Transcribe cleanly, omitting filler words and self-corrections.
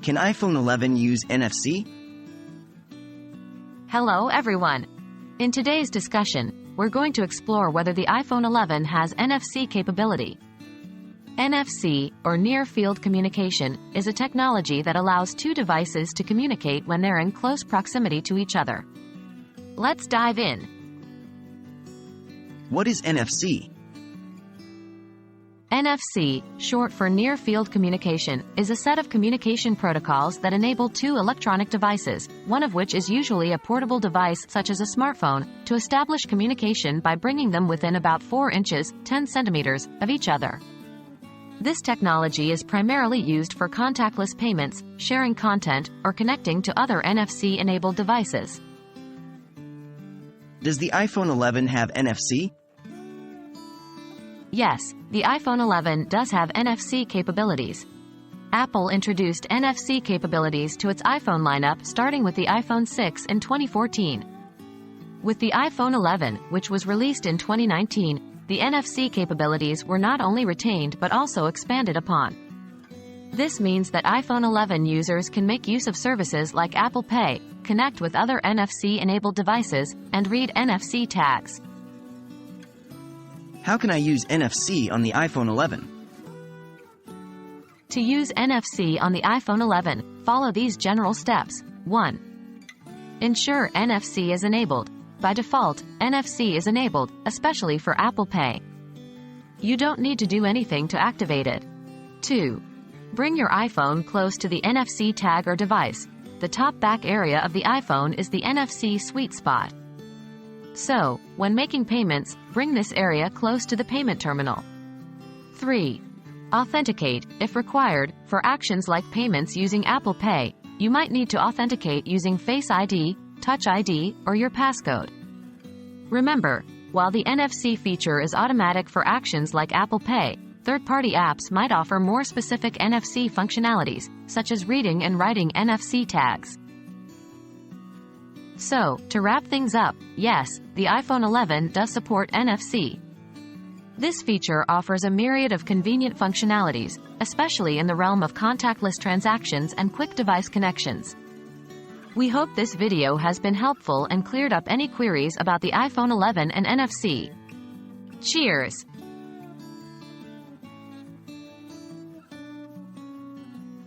Can iPhone 11 use NFC? Hello everyone! In today's discussion, we're going to explore whether the iPhone 11 has NFC capability. NFC, or Near-Field Communication, is a technology that allows two devices to communicate when they're in close proximity to each other. Let's dive in. What is NFC? NFC, short for Near-Field Communication, is a set of communication protocols that enable two electronic devices, one of which is usually a portable device such as a smartphone, to establish communication by bringing them within about 4 inches, 10 centimeters, of each other. This technology is primarily used for contactless payments, sharing content, or connecting to other NFC-enabled devices. Does the iPhone 11 have NFC? Yes, the iPhone 11 does have NFC capabilities. Apple introduced NFC capabilities to its iPhone lineup starting with the iPhone 6 in 2014. With the iPhone 11, which was released in 2019, the NFC capabilities were not only retained but also expanded upon. This means that iPhone 11 users can make use of services like Apple Pay, connect with other NFC-enabled devices, and read NFC tags. How can I use NFC on the iPhone 11? To use NFC on the iPhone 11, follow these general steps. 1. Ensure NFC is enabled. By default, NFC is enabled, especially for Apple Pay. You don't need to do anything to activate it. 2. Bring your iPhone close to the NFC tag or device. The top back area of the iPhone is the NFC sweet spot. So, when making payments, bring this area close to the payment terminal. 3. Authenticate, if required, for actions like payments using Apple Pay. You might need to authenticate using Face ID, Touch ID, or your passcode. Remember, while the NFC feature is automatic for actions like Apple Pay, third-party apps might offer more specific NFC functionalities, such as reading and writing NFC tags. So, to wrap things up, yes, the iPhone 11 does support NFC. This feature offers a myriad of convenient functionalities, especially in the realm of contactless transactions and quick device connections. We hope this video has been helpful and cleared up any queries about the iPhone 11 and NFC. Cheers!